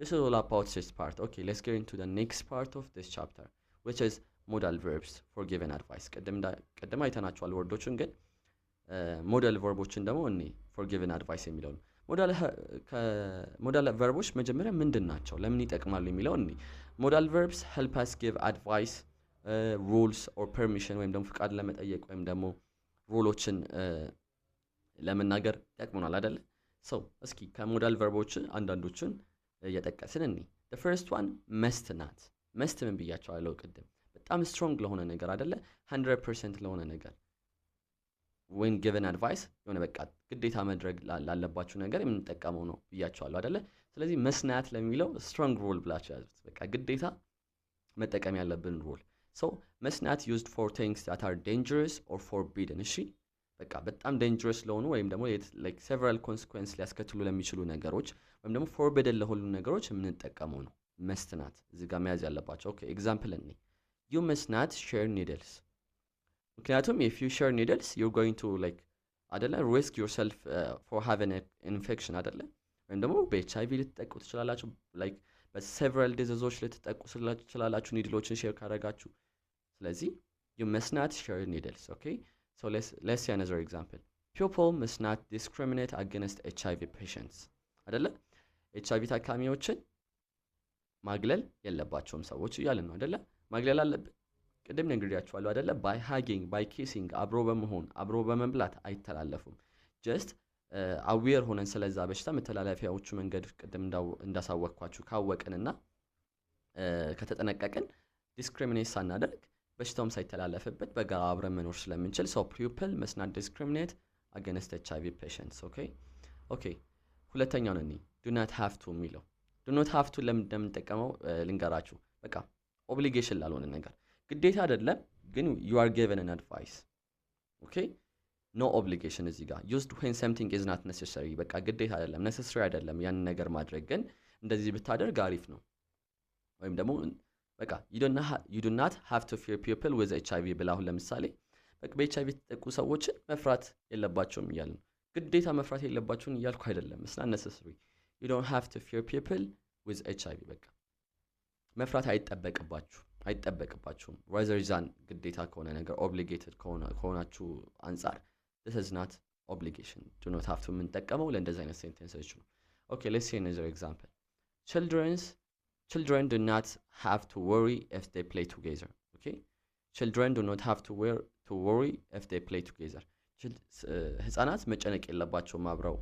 This is all about this part. Okay, let's get into the next part of this chapter, which is modal verbs for given advice. ቀደም አይተናቸዋል ወርዶቹን ግን ሞዳል ቨርቦችን ደግሞ እኔ for given advice የሚለው ነው። ሞዳል ቨርቦች መጀመሪያ ምንድን ናቸው? ለምን ይጠቅማሉ የሚለው እኔ ሞዳል verbs help us give advice, rules or permission ወይም ደግሞ ፍቃድ ለመጠየቅ ወይም ደግሞ ሩሎችን ለመናገር ይጠቅሙናል አይደለ? so እስኪ ከሞዳል ቨርቦች አንዳንዶቹን እየጠቀስን እኔ the first one must ናት። must ምን ብያቸዋለሁ ቅድም? በጣም ስትሮንግ ለሆነ ነገር አይደለ? 100% ለሆነ ነገር when given advice የሆነ በቃ ግዴታ መድረግ ላለባችሁ ነገር የምንጠቀመው ነው ብያቸዋለሁ አይደለ? ስለዚህ መስናት ለሚለው ስትሮንግ ሩል ብላችሁ ያዙት። በቃ ግዴታ መጠቀም ያለብን ሩል so መስናት used for things that are dangerous or forbidden እሺ በቃ በጣም dangerous ለሆኑ ወይም ደግሞ like several consequences ሊያስከትሉ ለሚችሉ ነገሮች ወይም ደግሞ forbidden ለሆኑ ነገሮች የምንጠቀመው ነው መስናት እዚህ ጋር መያዝ ያለባቸው ኦኬ ኤግዛምፕል እኔ you must not share needles ምክንያቱም if you share needles you're going to like አይደለ risk yourself for having an infection አይደለ ወይም ደግሞ በኤችአይቪ ልትጠቁ ትችላላችሁ like በseveral diseases ልትጠቁ ትችላላችሁ ኒድሎችን ሼር ካደረጋችሁ ስለዚህ you must not share needles okay so let's see another example people must not discriminate against HIV patients አይደለ HIV ታካሚዎችን ማግለል የለባቸውም ሰዎች ይያልን ነው አይደለ ማግለል አለብን ቅድም ነግሬያችኋለሁ አይደለ by hugging by kissing አብሮ በመሆን አብሮ በመብላት አይተላለፉም just aware ሆነን ስለዛ በሽታ መተላለፊያዎቹ መንገድ ቅድም እንዳሳወቅኳችሁ ካወቅንና ከተጠነቀቅን ዲስክሪሚኔት ሳናደርግ በሽታውም ሳይተላለፍበት በጋራ አብረን መኖር ስለምንችል so people must not discriminate against HIV patients okay ሁለተኛው ነው do not have to የሚለው do not have to ለምን እንደምንጠቀመው ልንገራችሁ በቃ ኦብሊጌሽን ላልሆነ ነገር ግዴታ አይደለም ግን you are given an advice okay no obligation እዚህ ጋር used when something is not necessary በቃ ግዴታ አይደለም necessary አይደለም ያን ነገር ማድረግ ግን እንደዚህ ብታደርግ አሪፍ ነው ወይም ደግሞ በቃ you do not have to fear people with HIV ብላሁ ለምሳሌ በቃ በኤችአይቪ ተጠቁ ሰዎችን መፍራት የለባቸውም ይያልን ግዴታ መፍራት የለባቸውን ይያልኩ አይደለም it's not necessary you don't have to fear people with HIV በቃ መፍራት አይጠበቅባችሁም rather than ግዴታ ከሆነ ነገር obligated ከሆናችሁ አንፃር this is not obligation do not have to የምንጠቀመው ለእንደዚህ አይነት ሴንቴንሶች ነው okay let's see another example children do not have to worry if they play together okay children do not have to worry if they play together ህፃናት መጨነቅ የለባቸውም አብረው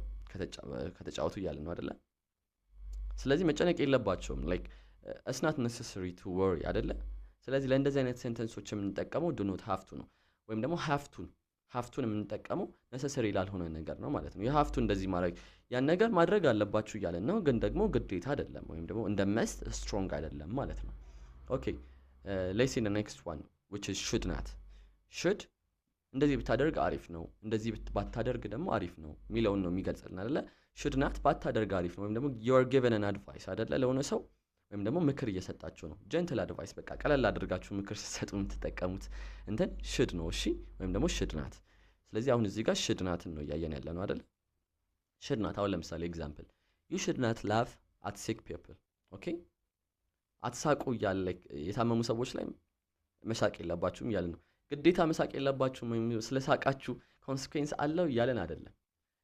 ከተጫወቱ ይያል ነው አይደለ ስለዚህ መጨነቅ የለባቸውም like it's not necessary to worry አይደለ ስለዚህ ለእንደዚህ አይነት ሴንቴንሶች የምንጠቀመው do not have to ነው ወይም ደግሞ have to የምንጠቀመው necessary ላልሆነ ነገር ነው ማለት ነው you have to እንደዚህ ማድረግ ያን ነገር ማድረግ አለባችሁ ይያል ነው ግን ደግሞ ግዴታ አይደለም ወይም ደግሞ እንደ must strong አይደለም ማለት ነው okay let's see the next one which is should not should እንደዚህ ብታደርግ አሪፍ ነው እንደዚህ ባታደርግ ደግሞ አሪፍ ነው ሚለውን ነው የሚገልጽልን አይደለ should not ባታደርግ አሪፍ ነው ወይም ደግሞ you are given an advice አይደለ ለሆነ ሰው ወይም ደግሞ ምክር እየሰጣችሁ ነው gentle advice በቃ ቀለል አድርጋችሁ ምክር ሲሰጡ የምትጠቀሙት እንትን should ነው እሺ ወይም ደግሞ should not ስለዚህ አሁን እዚህ ጋር should not ነው ያያየን ያለ ነው አይደለ should not አሁን ለምሳሌ example you should not laugh at sick people okay አትሳቁ ያለ የታመሙ ሰዎች ላይ መሳቅ የለባችሁም ያለ ነው ግዴታ መሳቅ የለባችሁም ወይም ስለሳቃችሁ ኮንሲኩዌንስ አለው ያለን አይደለም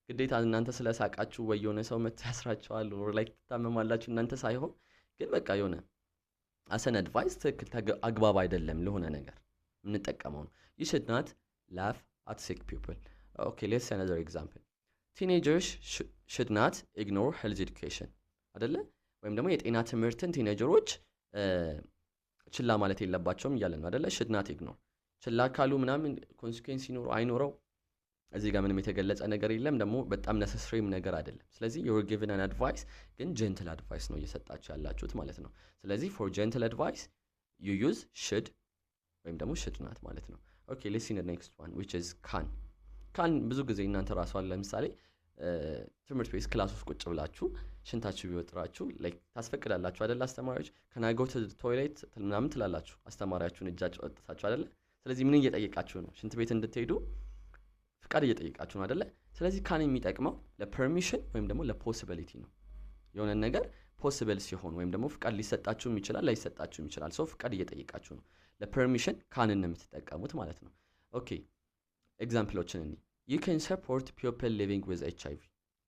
ግዴታ እናንተ ስለሳቃችሁ ወይ የሆነ ሰው መታስራችኋል or like ተታመማላችሁ እናንተ ሳይሆን ግን በቃ የሆነ አሰን አድቫይስ ትክክል አግባብ አይደለም ለሆነ ነገር እንጠቀመው ነው you should not laugh at sick people okay let's see another example teenagers should not ignore health education አይደለ ወይም ደግሞ የጤና ትምህርትን ቲኔጀሮች ችላ ማለት የለባቸውም ይያለ ነው አይደለ should not ignore ችላ ካሉ ምናምን ኮንሲኩዌንስ ይኖረው አይኖረው እዚህ ጋር ምንም የተገለጸ ነገር የለም ደግሞ በጣም necessary ነገር አይደለም ስለዚህ you are given an advice ግን gentle advice ነው እየሰጣችሁ ያላችሁት ማለት ነው ስለዚህ for gentle advice you use should ወይም ደግሞ should not ማለት ነው okay let's see the next one which is can ብዙ ጊዜ እናንተ ራሱ አለ ለምሳሌ ትምህርት ቤት ክላስ ውስጥ ቁጭ ብላችሁ ሽንታችሁ ቢወጥራችሁ like ታስፈቅዳላችሁ አይደል አስተማሪዎች can I go to the toilet ምናምን ትላላችሁ አስተማሪያችሁን እጃችሁ ወጥታችሁ አይደል ስለዚህ ምን እየጠየቃችሁ ነው ሽንት ቤት እንድትሄዱ ፍቃድ እየጠየቃችሁ ነው አይደለ ስለዚህ ካን የሚጠቅመው ለፐርሚሽን ወይም ደግሞ ለፖሲቢሊቲ ነው የሆነ ነገር ፖሲብል ሲሆን ወይም ደግሞ ፍቃድ ሊሰጣችሁም ይችላል ላይሰጣችሁም ይችላል። ሶ ፍቃድ እየጠየቃችሁ ነው። ለፐርሚሽን ካንን የምትጠቀሙት ማለት ነው። ኦኬ ኤግዛምፕሎችን እኒ you can support people living with HIV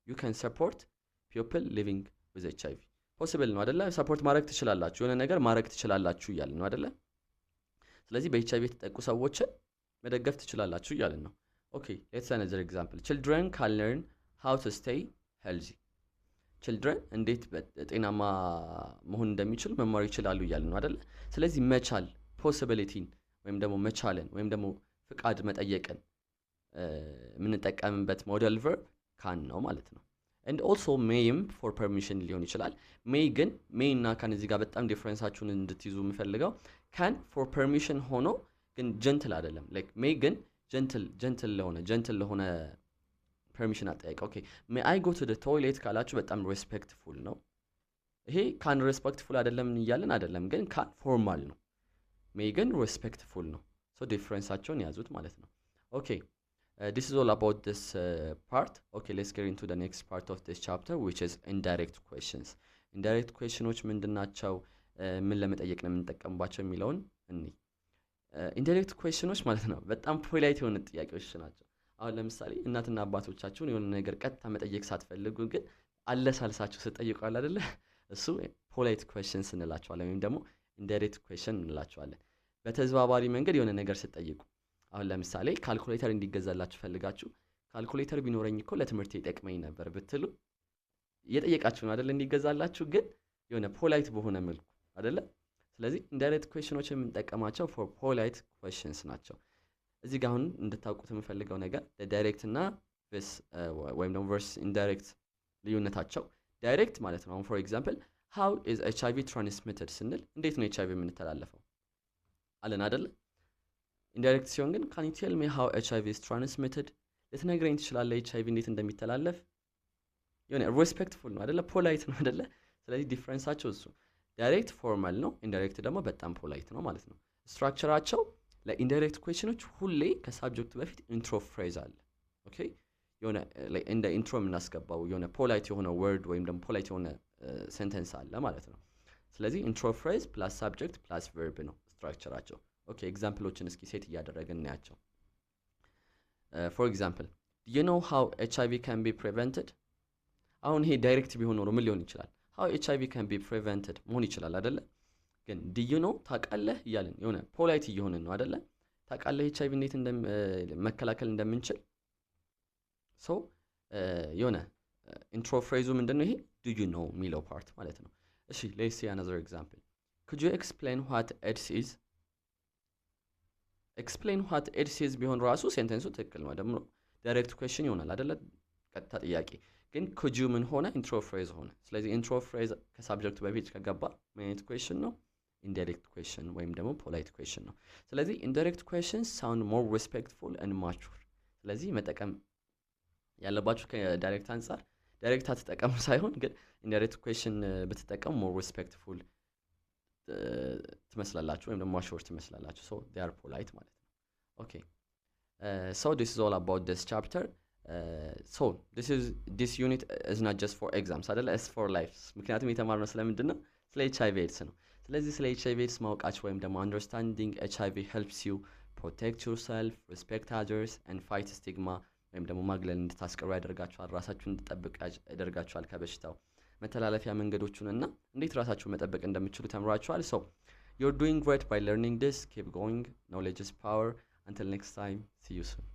you can support people living with HIV ፖሲብል ነው አይደለ? ሰፖርት ማድረግ ትችላላችሁ፣ የሆነ ነገር ማድረግ ትችላላችሁ እያልን ነው አይደለ? ስለዚህ በኤችአይቪ የተጠቁ ሰዎችን መደገፍ ትችላላችሁ እያልን ነው። ኦኬ ሌትስ አነዘር ኤግዛምፕል children can learn how to stay healthy children እንዴት ጤናማ መሆን እንደሚችሉ መማር ይችላሉ እያልን ነው አይደለ? ስለዚህ መቻል ፖሲቢሊቲን ወይም ደግሞ መቻልን ወይም ደግሞ ፍቃድ መጠየቅን የምንጠቀምበት ሞዴል ቨርብ ካን ነው ማለት ነው። and also mayም for permission ሊሆን ይችላል። may ግን may እና ካን እዚህ ጋር በጣም ዲፈረንሳችሁን እንድትይዙ የምፈልገው ካን for permission ሆኖ ግን ጀንትል አይደለም። like may ግን ጀንትል ለሆነ permission አጠያየቅ። ኦኬ may I go to the toilet ካላችሁ በጣም respectful ነው። ይሄ ካን respectful አይደለም እያልን አይደለም፣ ግን ካን ፎርማል ነው። may ግን respectful ነው። so ዲፈረንሳቸውን ያዙት ማለት ነው። ኦኬ this is all about this part. Okay, let's get into the next part of this chapter, which is indirect questions. Indirect questions ምንድናቸው? ምን ለመጠየቅ ነው የምንጠቀምባቸው የሚለውን እንይ። ኢንዳይሬክት ኩዌስችኖች ማለት ነው በጣም ፖላይት የሆኑ ጥያቄዎች ናቸው። አሁን ለምሳሌ እናትና አባቶቻችሁን የሆነ ነገር ቀጥታ መጠየቅ ሳትፈልጉ ግን አለሳልሳችሁ ስትጠይቁ አይደለ? እሱ ፖላይት ኩዌስችንስ እንላቸዋለን፣ ወይም ደግሞ ኢንዳይሬክት ኩዌስችን እንላቸዋለን። በተዘዋዋሪ መንገድ የሆነ ነገር ስትጠይቁ አሁን ለምሳሌ ካልኩሌተር እንዲገዛላችሁ ፈልጋችሁ ካልኩሌተር ቢኖረኝ እኮ ለትምህርት ይጠቅመኝ ነበር ብትሉ እየጠየቃችሁ ነው አይደለ? እንዲገዛላችሁ ግን የሆነ ፖላይት በሆነ መልኩ አይደለ? ስለዚህ ኢንዳይሬክት ኩዌስችኖች የምንጠቀማቸው ፎር ፖላይት ኩዌስችንስ ናቸው። እዚህ ጋር አሁን እንድታውቁት የምፈልገው ነገር ዳይሬክት እና ቨርስ ወይም ደግሞ ቨርስ ኢንዳይሬክት ልዩነታቸው። ዳይሬክት ማለት ነው አሁን ፎር ኤግዛምፕል how is HIV transmitted ስንል እንዴት ነው HIV የምንተላለፈው አለን አይደለ? ኢንዳይሬክት ሲሆን ግን can you tell me how HIV is transmitted ልትነግረኝ ትችላለህ HIV እንዴት እንደሚተላለፍ? የሆነ ሪስፔክትፉል ነው አይደለ? ፖላይት ነው አይደለ? ስለዚህ ዲፈረንሳቸው እሱ። ዳይሬክት ፎርማል ነው፣ ኢንዳይሬክት ደግሞ በጣም ፖላይት ነው ማለት ነው። ስትራክቸራቸው ለኢንዳይሬክት ኩዌስችኖች ሁሌ ከሳብጀክቱ በፊት ኢንትሮ ፍሬዝ አለ። ኦኬ የሆነ እንደ ኢንትሮ የምናስገባው የሆነ ፖላይት የሆነ ወርድ ወይም ደግሞ ፖላይት የሆነ ሴንተንስ አለ ማለት ነው። ስለዚህ ኢንትሮ ፍሬዝ ፕላስ ሳብጀክት ፕላስ ቨርብ ነው ስትራክቸራቸው። ኦኬ ኤግዛምፕሎችን እስኪ ሴት እያደረግን እናያቸው። ፎር ኤግዛምፕል do you know how HIV can be prevented? አሁን ይሄ ዳይሬክት ቢሆን ኖሮ ምን ሊሆን ይችላል? how HIV can be prevented መሆን ይችላል አይደለ? ግን do you know ታውቃለህ እያልን የሆነ ፖላይት እየሆንን ነው አይደለ? ታውቃለህ HIV እንዴት መከላከል እንደምንችል። ሶ የሆነ ኢንትሮ ፍሬዙ ምንድነው ይሄ do you know የሚለው ፓርት ማለት ነው። እሺ let's see another example. could you explain what AIDS is? explain what AIDS is ቢሆን ራሱ ሴንተንሱ ትክክል ነው ደግሞ ዳይሬክት ኩዌስችን ይሆናል አይደለ? ቀጥታ ጥያቄ። ግን could you ምን ሆነ? ኢንትሮ ፍሬዝ ሆነ። ስለዚህ ኢንትሮ ፍሬዝ ከሳብጀክቱ በፊት ከገባ ምን አይነት ኩዌስችን ነው? ኢንዳይሬክት ኩዌስችን ወይም ደግሞ ፖላይት ኩዌስችን ነው። ስለዚህ ኢንዳይሬክት ኩዌስችንስ ሳውንድ ሞር ሪስፔክትፉል ኤንድ ማቹር። ስለዚህ መጠቀም ያለባችሁ ከዳይሬክት አንፃር ዳይሬክት አትጠቀሙ ሳይሆን ግን ኢንዳይሬክት ኩዌስችን ብትጠቀሙ ሞር ሪስፔክትፉል ትመስላላችሁ ወይም ደግሞ ማቹር ትመስላላችሁ። ሶ they are polite ማለት ነው። ኦኬ so this is all about this chapter. So this unit is not just for exams አይደለ? it's for life። ምክንያቱም የተማርነው ስለምንድን ነው? ስለ HIV AIDS ነው። ስለዚህ ስለ HIV AIDS ማወቃችሁ ወይም ደግሞ understanding HIV helps you protect yourself, respect others and fight stigma ወይም ደግሞ ማግለል እንድታስቀሩ ያደርጋችኋል። ራሳችሁን እንድትጠብቁ ያደርጋችኋል ከበሽታው መተላለፊያ መንገዶቹንና እንዴት ራሳችሁን መጠበቅ እንደምትችሉ ተምራችኋል። so you're doing great by learning this. keep going. knowledge is power. until next time, see you soon.